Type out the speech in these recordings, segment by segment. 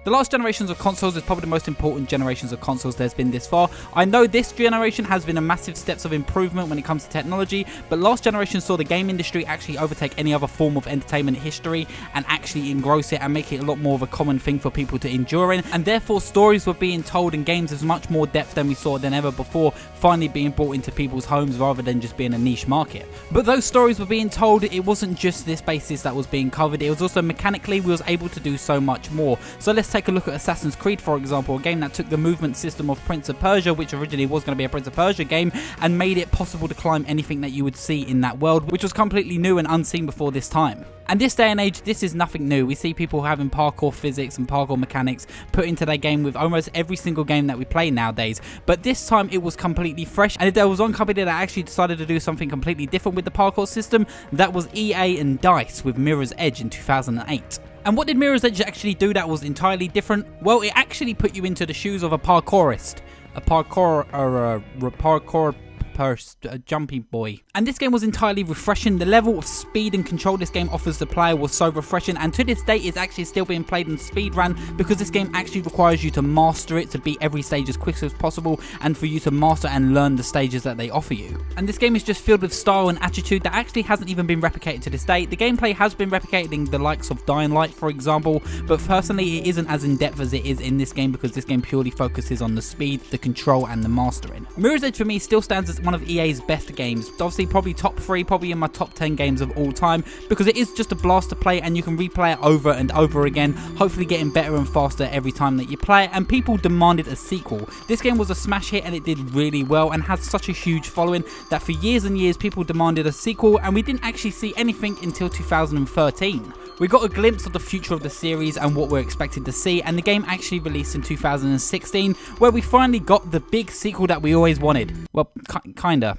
The last generations of consoles is probably the most important generations of consoles there's been this far. I know this generation has been a massive steps of improvement when it comes to technology, but last generation saw the game industry actually overtake any other form of entertainment history and actually engross it and make it a lot more of a common thing for people to endure in, and therefore stories were being told in games with much more depth than we saw than ever before, finally being brought into people's homes rather than just being a niche market. But those stories were being told, it wasn't just this basis that was being covered, it was also mechanically we was able to do so much more. So let's take a look at Assassin's Creed, for example, a game that took the movement system of Prince of Persia, which originally was going to be a Prince of Persia game, and made it possible to climb anything that you would see in that world, which was completely new and unseen before this time. And this day and age, this is nothing new. We see people having parkour physics and parkour mechanics put into their game with almost every single game that we play nowadays. But this time it was completely fresh, and if there was one company that actually decided to do something completely different with the parkour system, that was EA and DICE with Mirror's Edge in 2008. And what did Mirror's Edge actually do that was entirely different? Well, it actually put you into the shoes of a parkourist. A jumpy boy. And this game was entirely refreshing. The level of speed and control this game offers the player was so refreshing, and to this day it's actually still being played in speedrun because this game actually requires you to master it to beat every stage as quick as possible and for you to master and learn the stages that they offer you. And this game is just filled with style and attitude that actually hasn't even been replicated to this day. The gameplay has been replicated in the likes of Dying Light, for example, but personally it isn't as in-depth as it is in this game because this game purely focuses on the speed, the control and the mastering. Mirror's Edge for me still stands as one of EA's best games. Obviously probably top 3, probably in my top 10 games of all time, because it is just a blast to play and you can replay it over and over again, hopefully getting better and faster every time that you play it, and people demanded a sequel. This game was a smash hit and it did really well and has such a huge following that for years and years people demanded a sequel, and we didn't actually see anything until 2013. We got a glimpse of the future of the series and what we're expected to see, and the game actually released in 2016, where we finally got the big sequel that we always wanted. Well, kinda.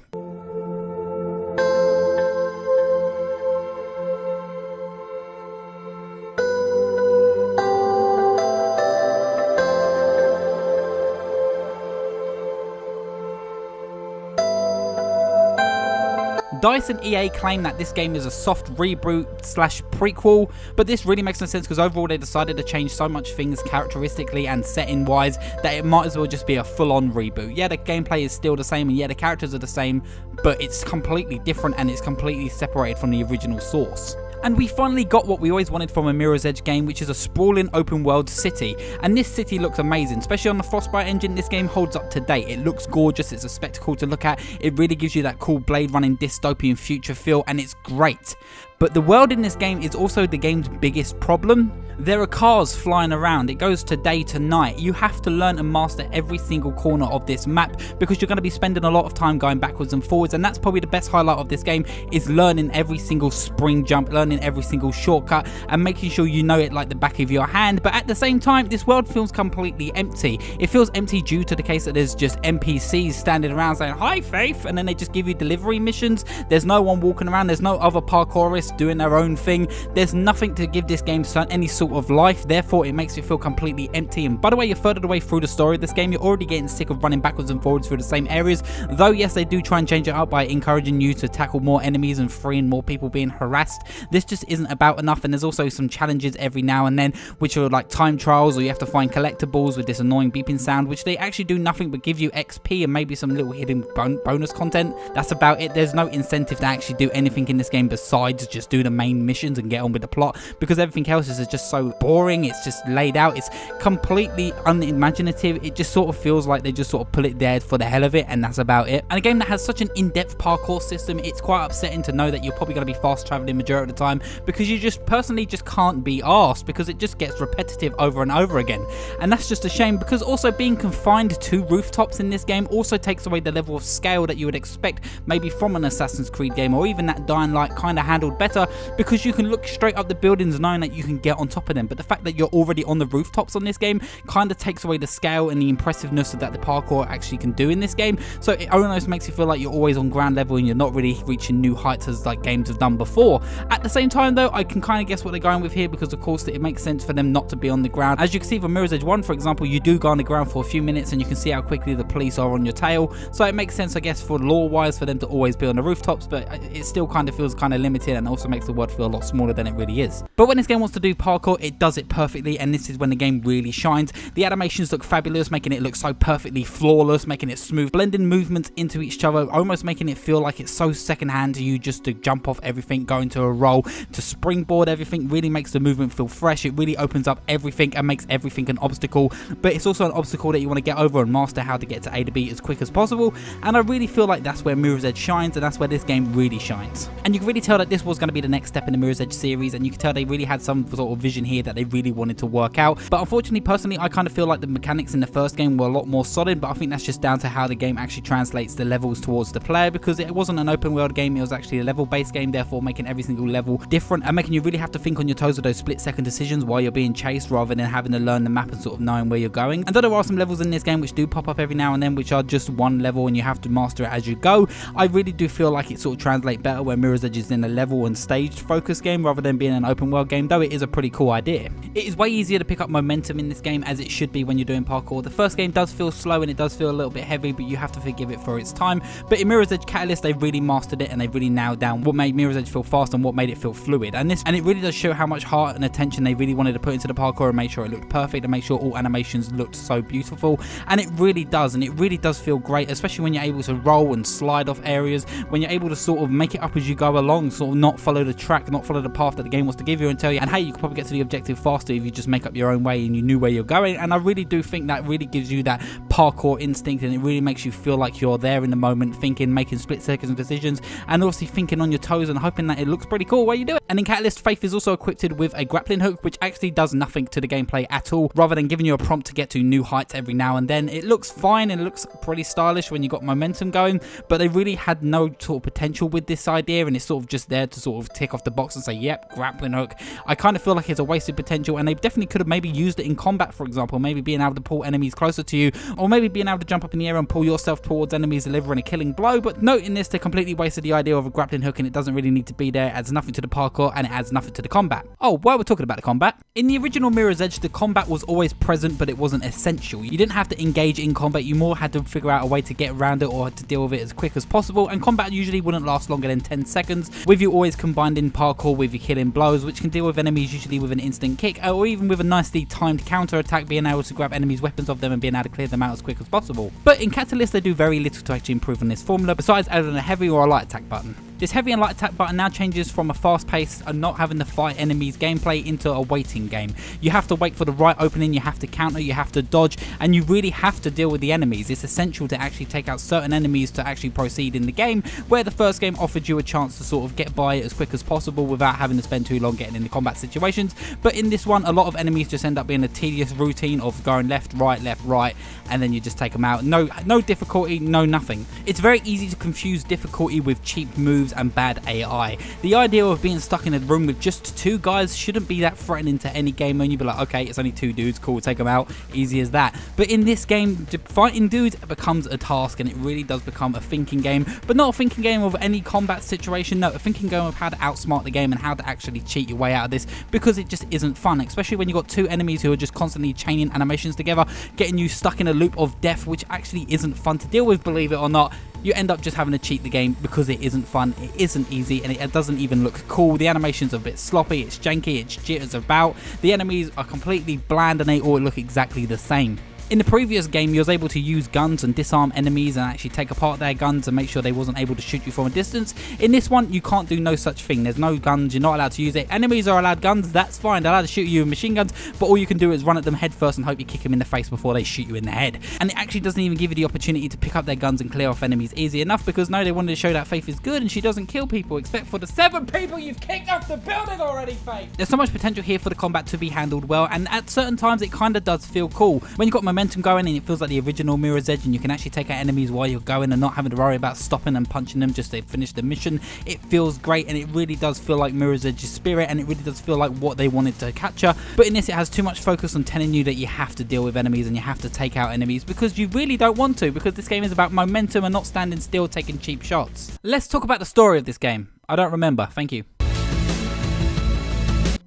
DICE and EA claim that this game is a soft reboot slash prequel, but this really makes no sense because overall they decided to change so much things characteristically and setting wise that it might as well just be a full-on reboot. Yeah, the gameplay is still the same and yeah, the characters are the same, but it's completely different and it's completely separated from the original source. And we finally got what we always wanted from a Mirror's Edge game, which is a sprawling open world city. And this city looks amazing, especially on the Frostbite engine. This game holds up to date. It looks gorgeous, it's a spectacle to look at. It really gives you that cool Blade Running dystopian future feel, and it's great. But the world in this game is also the game's biggest problem. There are cars flying around, it goes to day to night. You have to learn and master every single corner of this map because you're going to be spending a lot of time going backwards and forwards, and that's probably the best highlight of this game, is learning every single spring jump, learning every single shortcut and making sure you know it like the back of your hand. But at the same time, this world feels completely empty. It feels empty due to the case that there's just NPCs standing around saying, "Hi Faith," and then they just give you delivery missions. There's no one walking around, there's no other parkourists doing their own thing. There's nothing to give this game any sort of life, therefore it makes you feel completely empty. And by the way, you're further away through the story of this game, you're already getting sick of running backwards and forwards through the same areas, though yes, they do try and change it up by encouraging you to tackle more enemies and freeing more people being harassed. This just isn't about enough, and there's also some challenges every now and then which are like time trials, or you have to find collectibles with this annoying beeping sound, which they actually do nothing but give you XP and maybe some little hidden bonus content. That's about it. There's no incentive to actually do anything in this game besides just do the main missions and get on with the plot, because everything else is just so boring. It's just laid out, it's completely unimaginative. It just sort of feels like they just sort of pull it there for the hell of it, and that's about it. And a game that has such an in-depth parkour system, it's quite upsetting to know that you're probably going to be fast traveling majority of the time because you just personally just can't be arsed, because it just gets repetitive over and over again. And that's just a shame, because also being confined to rooftops in this game also takes away the level of scale that you would expect maybe from an Assassin's Creed game, or even that Dying Light kind of handled better, because you can look straight up the buildings knowing that you can get on top of them. But the fact that you're already on the rooftops on this game kind of takes away the scale and the impressiveness that the parkour actually can do in this game. So it almost makes you feel like you're always on ground level and you're not really reaching new heights as like games have done before. At the same time though, I can kind of guess what they're going with here, because of course it makes sense for them not to be on the ground. As you can see from Mirror's Edge 1, for example, you do go on the ground for a few minutes and you can see how quickly the police are on your tail, so it makes sense, I guess, for lore-wise for them to always be on the rooftops, but it still kind of feels kind of limited and also makes the world feel a lot smaller than it really is. But when this game wants to do parkour, it does it perfectly, and this is when the game really shines. The animations look fabulous, making it look so perfectly flawless, making it smooth, blending movements into each other, almost making it feel like it's so secondhand to you just to jump off everything, go into a roll, to springboard everything. Really makes the movement feel fresh. It really opens up everything and makes everything an obstacle, but it's also an obstacle that you want to get over and master how to get to A to B as quick as possible, and I really feel like that's where Mirror's Edge shines, and that's where this game really shines. And you can really tell that this was going to be the next step in the Mirror's Edge series, and you can tell they really had some sort of vision here that they really wanted to work out. But unfortunately, personally, I kind of feel like the mechanics in the first game were a lot more solid, but I think that's just down to how the game actually translates the levels towards the player, because it wasn't an open world game, it was actually a level based game, therefore making every single level different and making you really have to think on your toes with those split second decisions while you're being chased, rather than having to learn the map and sort of knowing where you're going. And though there are some levels in this game which do pop up every now and then, which are just one level and you have to master it as you go, I really do feel like it sort of translates better where Mirror's Edge is in a level and staged focused game rather than being an open world game, though it is a pretty cool idea. It is way easier to pick up momentum in this game, as it should be when you're doing parkour. The first game does feel slow and it does feel a little bit heavy, but you have to forgive it for its time. But in Mirror's Edge Catalyst, they really mastered it and they really nailed down what made Mirror's Edge feel fast and what made it feel fluid. And it really does show how much heart and attention they really wanted to put into the parkour and make sure it looked perfect and make sure all animations looked so beautiful. And it really does, and it really does feel great, especially when you're able to roll and slide off areas, when you're able to sort of make it up as you go along, sort of not follow the track, not follow the path that the game wants to give you and tell you, and hey, you could probably get to the objective faster if you just make up your own way and you knew where you're going. And I really do think that really gives you that parkour instinct, and it really makes you feel like you're there in the moment, thinking, making split second decisions, and obviously thinking on your toes and hoping that it looks pretty cool while you do it. And in Catalyst, Faith is also equipped with a grappling hook, which actually does nothing to the gameplay at all, rather than giving you a prompt to get to new heights every now and then. It looks fine and it looks pretty stylish when you got momentum going, but they really had no sort of potential with this idea, and it's sort of just there to sort of tick off the box and say, yep, grappling hook. I kind of feel like it's a wasted potential, and they definitely could have maybe used it in combat, for example, maybe being able to pull enemies closer to you, or maybe being able to jump up in the air and pull yourself towards enemies, delivering a killing blow. But noting this, they completely wasted the idea of a grappling hook, and it doesn't really need to be there. It adds nothing to the parkour and it adds nothing to the combat. Oh, while we're talking about the combat, in the original Mirror's Edge, the combat was always present, but it wasn't essential. You didn't have to engage in combat, you more had to figure out a way to get around it or to deal with it as quick as possible, and combat usually wouldn't last longer than 10 seconds, with you always combined in parkour with your killing blows, which can deal with enemies usually with an instant kick, or even with a nicely timed counter attack, being able to grab enemies' weapons off them and being able to clear them out as quick as possible. But in Catalyst, they do very little to actually improve on this formula, besides adding a heavy or a light attack button. This heavy and light attack button now changes from a fast pace and not having to fight enemies gameplay into a waiting game. You have to wait for the right opening, you have to counter, you have to dodge, and you really have to deal with the enemies. It's essential to actually take out certain enemies to actually proceed in the game, where the first game offered you a chance to sort of get by it as quick as possible without having to spend too long getting into combat situations. But in this one, a lot of enemies just end up being a tedious routine of going left, right, and then you just take them out. No difficulty, no nothing. It's very easy to confuse difficulty with cheap moves and bad AI. The idea of being stuck in a room with just two guys shouldn't be that threatening to any game, and you'd be like, okay, it's only two dudes, cool, take them out, easy as that. But in this game, fighting dudes becomes a task, and it really does become a thinking game, but not a thinking game of any combat situation, no, a thinking game of how to outsmart the game and how to actually cheat your way out of this, because it just isn't fun, especially when you've got two enemies who are just constantly chaining animations together, getting you stuck in a loop of death, which actually isn't fun to deal with, believe it or not. You end up just having to cheat the game because it isn't fun, it isn't easy, and it doesn't even look cool. The animation's a bit sloppy, it's janky, it's jitters about. The enemies are completely bland and they all look exactly the same. In the previous game, you was able to use guns and disarm enemies and actually take apart their guns and make sure they wasn't able to shoot you from a distance. In this one, you can't do no such thing. There's no guns, you're not allowed to use it. Enemies are allowed guns, that's fine. They're allowed to shoot you with machine guns, but all you can do is run at them head first and hope you kick them in the face before they shoot you in the head. And it actually doesn't even give you the opportunity to pick up their guns and clear off enemies easy enough, because no, they wanted to show that Faith is good and she doesn't kill people, except for the 7 people you've kicked off the building already, Faith. There's so much potential here for the combat to be handled well, and at certain times it kind of does feel cool. When you've got momentum going and it feels like the original Mirror's Edge and you can actually take out enemies while you're going and not having to worry about stopping and punching them just to finish the mission, it feels great, and it really does feel like Mirror's Edge's spirit, and it really does feel like what they wanted to capture. But in this, it has too much focus on telling you that you have to deal with enemies and you have to take out enemies, because you really don't want to, because this game is about momentum and not standing still taking cheap shots. Let's talk about the story of this game. I don't remember, thank you.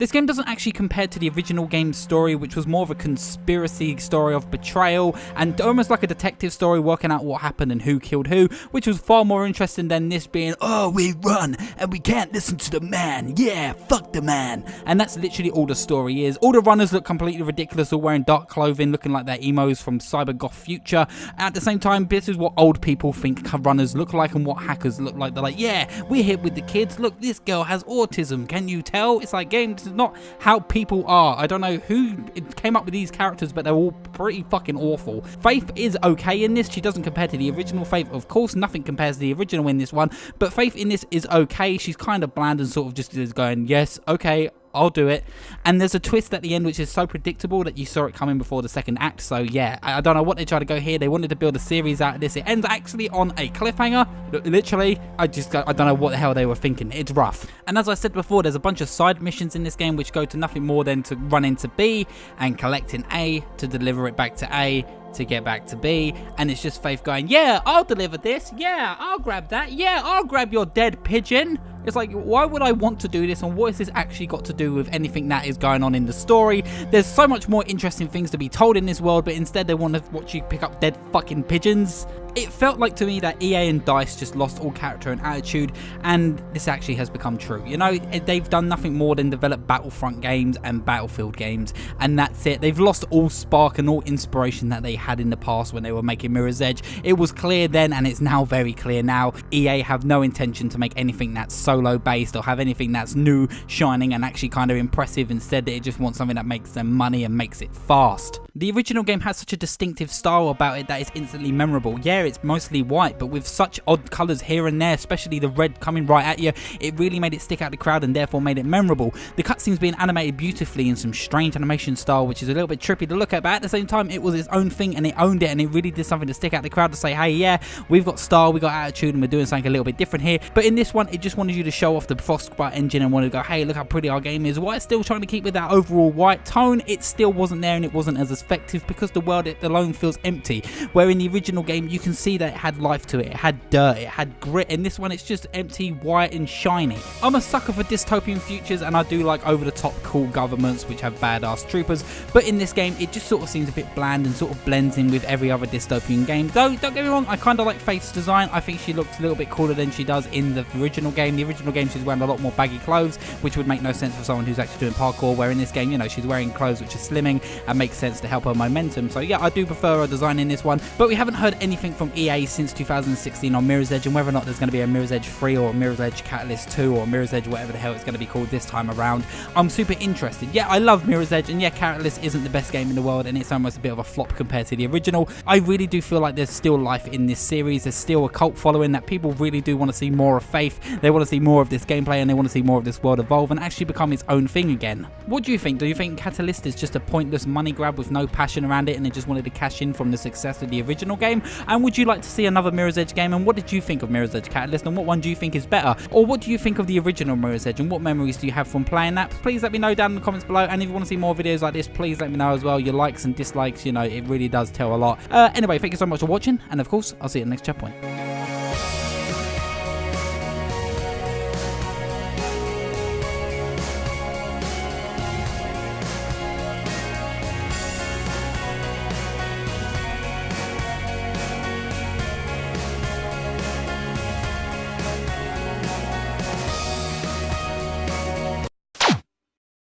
This game doesn't actually compare to the original game's story, which was more of a conspiracy story of betrayal and almost like a detective story working out what happened and who killed who, which was far more interesting than this being, oh, we run and we can't listen to the man, yeah, fuck the man. And that's literally all the story is. All the runners look completely ridiculous, all wearing dark clothing, looking like they're emos from cyber goth future. At the same time, this is what old people think runners look like and what hackers look like. They're like, yeah, we're here with the kids, look, this girl has autism, can you tell? It's like, game, this is not how people are. I don't know who came up with these characters, but they're all pretty fucking awful. Faith is okay in this. She doesn't compare to the original Faith, of course, nothing compares to the original in this one, but Faith in this is okay. She's kind of bland and sort of just is going, yes, okay, I'll do it. And there's a twist at the end which is so predictable that you saw it coming before the second act. So yeah, I don't know what they tried to go here. They wanted to build a series out of this. It ends actually on a cliffhanger. Literally, I don't know what the hell they were thinking. It's rough. And as I said before, there's a bunch of side missions in this game which go to nothing more than to run into B and collect an A to deliver it back to A to get back to B, and it's just Faith going, yeah, I'll deliver this, yeah, I'll grab that, yeah, I'll grab your dead pigeon. It's like, why would I want to do this, and what has this actually got to do with anything that is going on in the story? There's so much more interesting things to be told in this world, but instead they want to watch you pick up dead fucking pigeons. It felt like to me that EA and DICE just lost all character and attitude, and this actually has become true. You know, they've done nothing more than develop Battlefront games and Battlefield games, and that's it. They've lost all spark and all inspiration that they had in the past when they were making Mirror's Edge. It was clear then, and it's now very clear now. EA have no intention to make anything that's solo based or have anything that's new, shining, and actually kind of impressive. Instead, they just want something that makes them money and makes it fast. The original game has such a distinctive style about it that it's instantly memorable. Yeah, it's mostly white, but with such odd colours here and there, especially the red coming right at you, it really made it stick out the crowd and therefore made it memorable. The cutscenes being animated beautifully in some strange animation style, which is a little bit trippy to look at, but at the same time, it was its own thing and it owned it, and it really did something to stick out the crowd to say, hey, yeah, we've got style, we got attitude, and we're doing something a little bit different here. But in this one, it just wanted you to show off the Frostbite engine and wanted to go, hey, look how pretty our game is. While it's still trying to keep with that overall white tone, it still wasn't there and it wasn't as effective because the world alone feels empty. Where in the original game, you can see that it had life to it, it had dirt, it had grit. In this one, it's just empty, white, and shiny. I'm a sucker for dystopian futures, and I do like over-the-top cool governments which have badass troopers, but in this game, it just sort of seems a bit bland and sort of blends in with every other dystopian game. Though, don't get me wrong, I kind of like Faith's design. I think she looks a little bit cooler than she does in the original game. The original game, she's wearing a lot more baggy clothes, which would make no sense for someone who's actually doing parkour, where in this game, you know, she's wearing clothes which are slimming and makes sense to help her momentum. So yeah, I do prefer her design in this one, but we haven't heard anything from EA since 2016 on Mirror's Edge, and whether or not there's going to be a Mirror's Edge 3 or a Mirror's Edge Catalyst 2 or Mirror's Edge whatever the hell it's going to be called this time around, I'm super interested. Yeah, I love Mirror's Edge, and yeah, Catalyst isn't the best game in the world, and it's almost a bit of a flop compared to the original. I really do feel like there's still life in this series. There's still a cult following that people really do want to see more of Faith. They want to see more of this gameplay, and they want to see more of this world evolve and actually become its own thing again. What do you think? Do you think Catalyst is just a pointless money grab with no passion around it, and they just wanted to cash in from the success of the original game? And would you like to see another Mirror's Edge game? And what did you think of Mirror's Edge Catalyst, and what one do you think is better? Or what do you think of the original Mirror's Edge, and what memories do you have from playing that? Please let me know down in the comments below, and if you want to see more videos like this, please let me know as well. Your likes and dislikes, you know, it really does tell a lot. Anyway, thank you so much for watching, and of course, I'll see you at the next checkpoint.